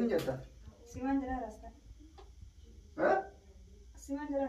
नहीं जाता सीमान जरा रास्ता हैं सीमान जरा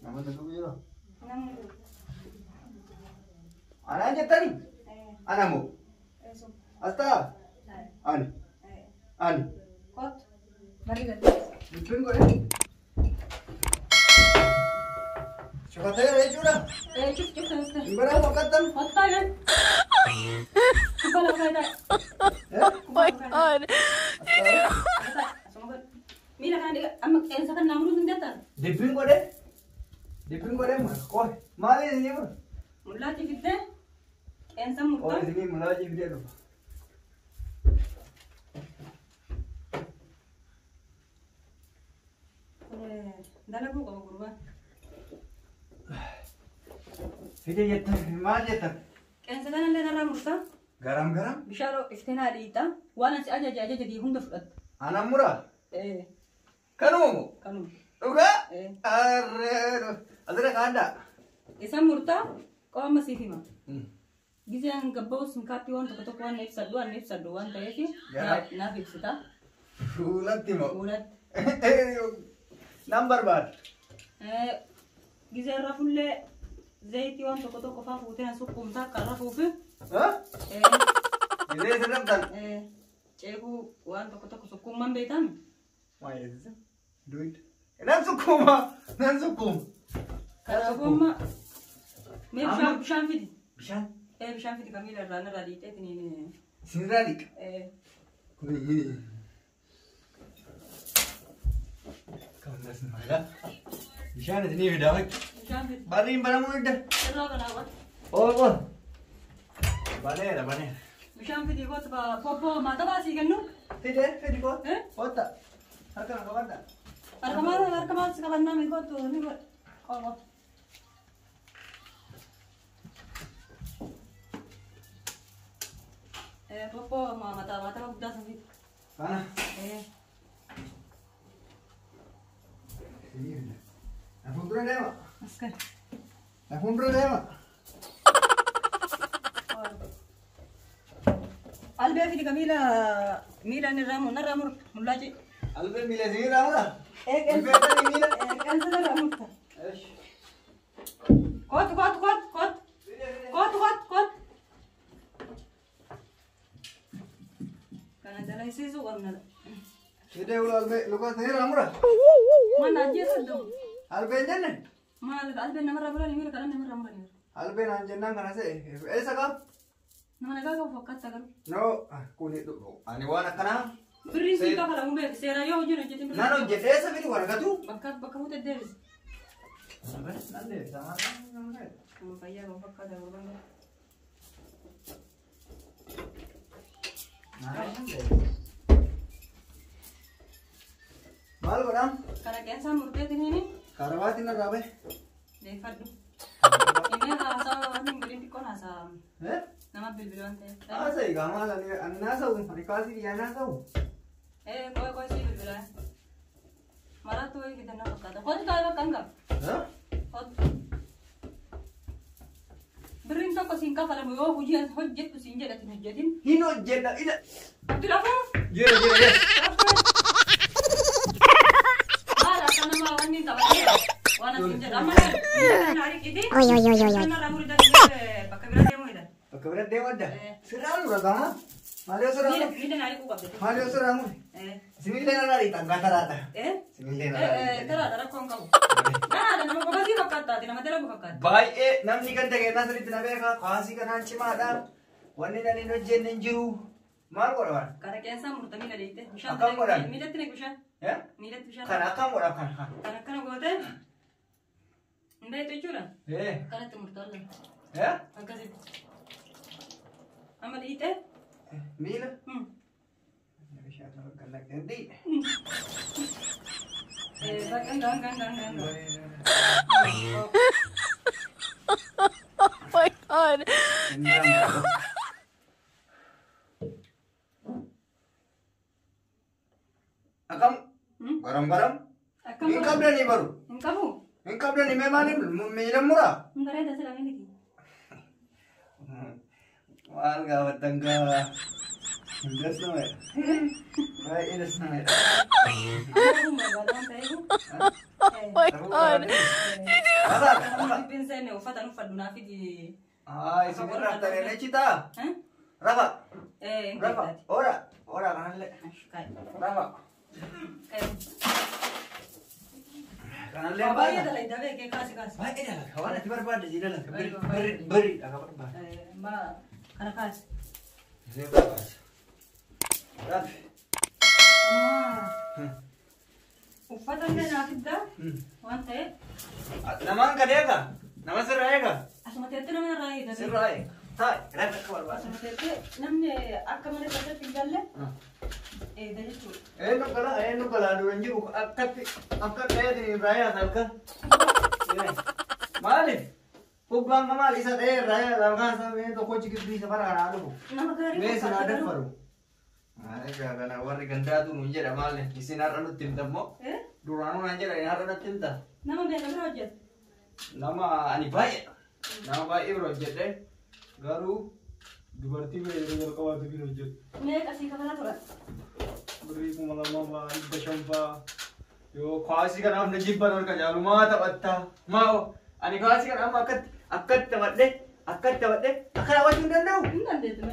नमन तो तू जो नमन आना जाता नहीं आना मो eso asta ani ani kot balik lagi Dipin ko eh coba tayo rin cura cukup cukup imbara makatan hotta ya kepala kaya Oh my god. Mira kan dia amak Elsa kan namru din data Dipin ko deh mah koi mali ni mah mulla ti fitte Elsa oh mutta ini mulai video tu dalagu ko gurba video jetta mal jetta Elsa kan le nara mutta garam bisharo iftena diita wana si aja di hunda fudat anak murah kanu kanu Uga? Arre, adra kada. Isa murta ko masifima. Gize ang gabaw singkapi wan to kuan nefsa duan tayo na fixita. Ulat timo. Ulat. Number bar. Gize rafulle zaiti wan to ko fa futean sukum ta karafu fi. Ha? Gize sedap dan. Ceku wan to ko sukum man betam. Why is it? Do it. Nan sukum. Karagoma. Me bishan fidi. Bishan? Bishan fidi kamila rana radite tini. Sinralik. Kuni. Kamu dah semua. Bishan itu ni beda. Bishan fidi. Baring barang muda. Terlalu kenapa? Oh. Banera. Bishan fidi ko to popo mata basi kanu. Fidi ko. Kota. Harkan kawan tak? Arkamal sekarang nama itu tuh ni buat kalau popo mata udah sampai Mana? Ini. Aku pun ada mak. Askar. Aku pun ada mak. Albe fi Camila Mila ni Ramu na Ramu mulaji. Albe mila sini ramu lah. Kan sudah Ramu ta. Kot. Karena jalan isi su kan nada. Ini ulah albe luka sini ramu lah. Mana aja sedang. Albe jangan. Mana albe nama Ramu lah ni Mila karena nama Ramu ni. Albe nanjenang kana se. Sakam. Nama negara kau fokus tak kan? No, kulit tu. Ani wana kana. Beri sih kau kalau mungkin sera yo je jadi. Nano jete sa bitu wana katu. Bakal muter deh. Nande sama sama. Kamu kaya kau fokus ada orang. Nande. Mal badam. Karena kensa murte ini. Karawati na rabe. Defat tu. Ini rasa orang beri tikon asa. Nama bil-bilan teh. Asa igama la ni anna sa un rikasi dia na sa. Kau sih bil-bilan. Marah tu kita nak kata. Kau tu tahu kan enggak? Berinta ko singka kalau mau hujan hujat tu sinjat atau hujatin. Hino jeda ida. Tapi apa? Jeda. Malah karena mawan ni tak ada. Wana sinjat aman. Hari ini. Karena ramur dah pakai berat demo ida. Pakai berat demo dah. Seramu ragama. Mario seramu. Ini nari ku kapte. Mario seramu. Simile na nari tangga rata. Simile na nari. Tara kau kau. Nah, nama kau pasti bakat tadi nama tera bakat. Baik, nam nikan tege na seri tinabe ka kasi ka nan chima da. Wanni na nino jenen jiru. Mar ko ran. Karena kensa murtami na dite. Akam ko ran. Milat tine kushan. Ya? Milat kushan. Kan akam ko ran kan. Karena kau te. Ndai tu chura. Karena tu murtal. Ya? Agak sih. Amal ite. Mila. Bisa tu kan nak ganti. Gang. Oh my god. Akam garam. Ingkap dah ni baru. Ingkap dah ni memang ni mila murah. Enggak ada selama ini. Wal gawat tangga. Das no era. Ay, das no era. Oh my god. Pensei ufata nufadu nafidi. Ay, si Rafa tare cita. Rafa. Rafa. Ora kan le. Rafa. Kan le Apa ya dalai dawe ke kasih. Ba ida la kawana ti barba da jidala ka bari aka barba. Ma kana kasih. Ne barba. Rafa. Ufata ne nafida. Wante. Naman ka dega. Naman sir रहेगा. Asma tete namanya rai dawe. Sir rahe. Thai, Rafa ka barba. Asma tete namne akka mane kata tinggalle. Dari tu. Nu kala duranji ko akka kaya din raya dalka. Malif. Kubang kamal isa raya dalka sa me to kochi ki bisa para alu. Nama gari. Me sana ada faru. Are jaga na warri ganda tu munje da mal ne isinar anu timta mo. Duranu nanje da yar da timta. Nama be na rojet. Nama ani bai. Nama bai rojet de. Garu dubarti be yer kawat bi rojet. Me kasih kamera tu. Beri pengalaman bersama yo khasi kan am najib banar ka jalu ma tabatta mau ani khasi kan am akat tabadde akara wajin dan dau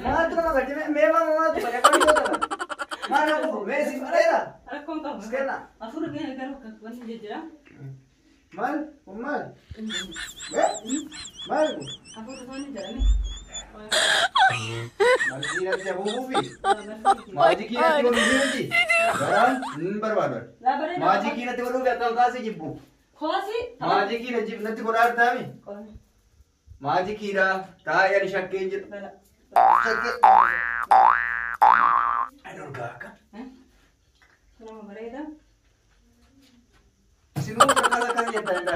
ma tu ma gaje me ma tu pada kan tu ma na ko me si marera Arakon ka. skena Afuru ke garu ka wani jejira. mal mal Afuru ka wani jara me. Maji kira tiap movie. Maji kira tiap movie. Barang berbadan. Maji kira tiap movie atau kasih jibu. Khasi. Maji kira jib nanti korar tami. Maji kira tayar shakke jib. Shakke. Aduh gaka. Nama bereda. Sinu berkala kan ya tanda.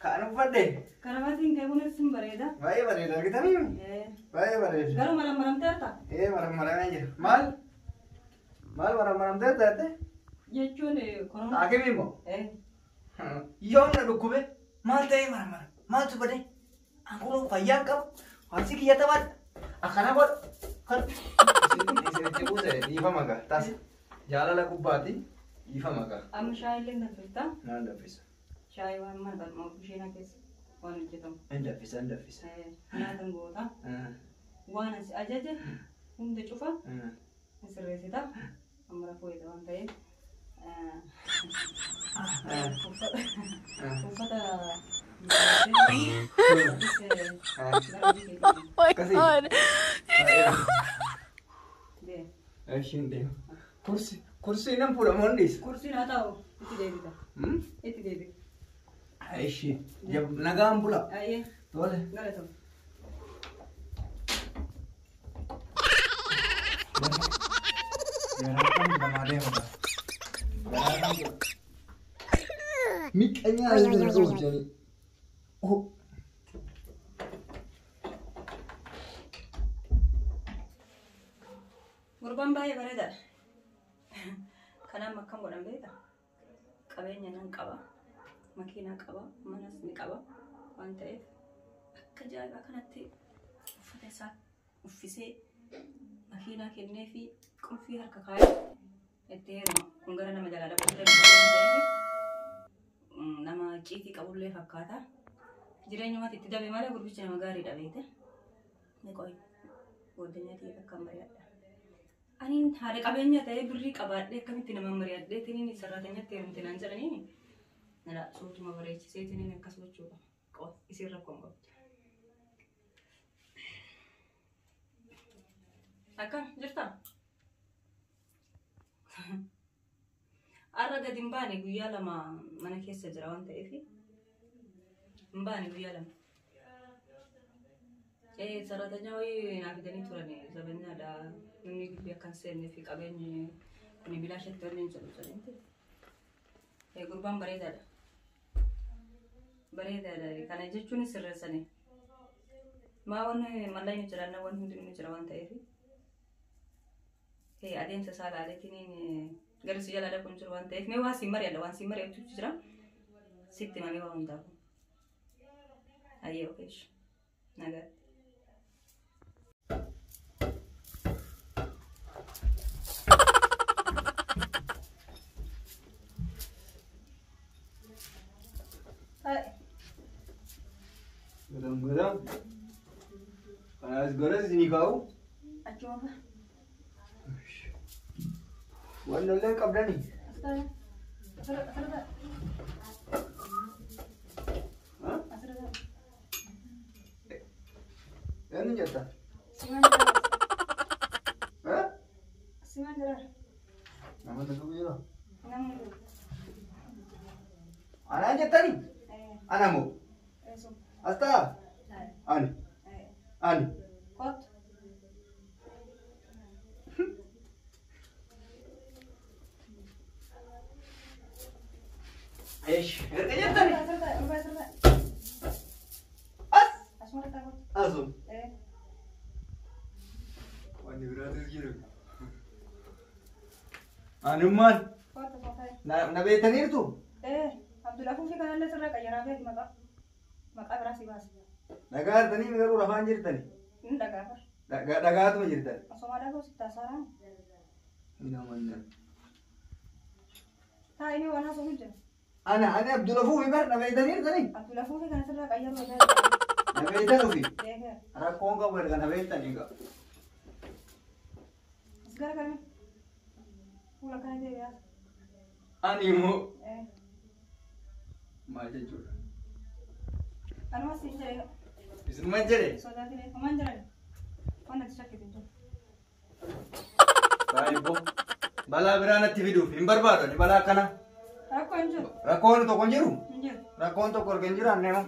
Kanu pade. Karawatin kayak mana sim bereda? Baik bereda kita nih. Baik bereda. Garu malam-malam terta. Malam-malam aja. Mal malam-malam terta. Ya cune corona. Ake mimo. Yon na dukube. Mal tay malam-malam. Mal tu bade. Angkulo payang kap. Hasi kiya tawat. Akana bot. Kan. Sini tibu saya. Ifa maga. Tas. Jala la kubati. Ifa maga. Am shai lenda fita. Nanda pisa. Shai wan man ban mau kushina kes. Wan kitam. Anda pisa. Na tanggota. Wan as ajaja. Unde chufa. Servisita. Amra foi da ontem. Ufata. Oh my god. Action deh. Kursi nam pura mondis. Kursi na tahu. Itu dia kita. Itu dia. Aishi. Jab nagam pula. Iya. Boleh. Enggak ada tuh. Mikanya ada terus jadi. Oh. Gurbaan baay'ee bareedaadha. Kanaaf akkam godhan beektaa? Qabeenya nan qaba, makiinaa qaba, manas ni qaba waan ta'eef akka ajaa'ibaa kanatti uffata isaa uffisee makiinaa kennee fi qulfii harka kaayee itti heeruma. Kun gara nama jalaa dhabuullee waan ta'eef nama ciitii qabullee fakkaata. Jireenyumatti itti dabe malee gurbichi nama gaariidha beekte. Ni qoy booddeenyaa ta'e akkam bareedha. Anin haadha qabeenya ta'ee birrii qabaadhee akkamitti nama mari'adhee tiniin sarratanyatti heerumte naan jedhanii nala suutuma bareechisee tiniin akkas gochuudha. Isiin rakkoon qabdi. Akkam jirtaa? Har'a gadi hin baane guyyaa lama mana keessa jira waan ta'eef hin baane guyyaa lama. Sarratanya wayii naaf fidanii turan sabanyaadha. Namni gibbii akkan seennee fi qabeenyi kun bilaashatti wanni hin jedhu jedhamte. Gurbaan bareedaadha. Bareedaadha. Kana jechuun sirreessanii. Maa wanni mallayni jiraanna wanni hundi ni jira waan ta'eef. Adeemsa isaa ilaaleetiin gara si jala dhaquun jiru waan ta'eef mee waan siin mari'adha waan siin mari'atu jira. Sitti himamee waan hundaaf. Ayyee okeesh. Nagaatti. As goras ni kau. Achuma fa. Wala lang kabla ni. Asal. Asal. Ha? Asal. Ano jata? Siman jalan. Ha? Siman jalan. Nama tu juga. Nama. Anak jata ni. Anamu. Eso. Asta. Ani. Ani. Kot. Eish, erga jata ni. Serta. As. Asma takut. Asum. Wani berarti segitu. Anuman. Kot apa? Na betanir tu. Abdullah Fufi kan Allah serra kaya rabe maka berasi bas. Nagar tani megaru rafan jirtani. Daga apa? Daga tu jirtani. Asma ada bos tasaran. Ina manna. Ha ini wana sumujja. Ana Abdullah Fufi ber na betanir tani. Abdullah Fufi kan serra kaya rabe. Na betanu fi. Deh. Ara konga ber na betani ga. Sekarang kan. Pula kan dia ya. Ani mu. Maja joda. Anu masih jadi. Isun majare. Soalnya ini kemanjaran. Mana sakit itu? Kaibo. Bala berana tividu. Imbar baro ni bala kana. Aku anjur. Rakon to konjiru. Anjur. Rakon to kor genjiran nemo.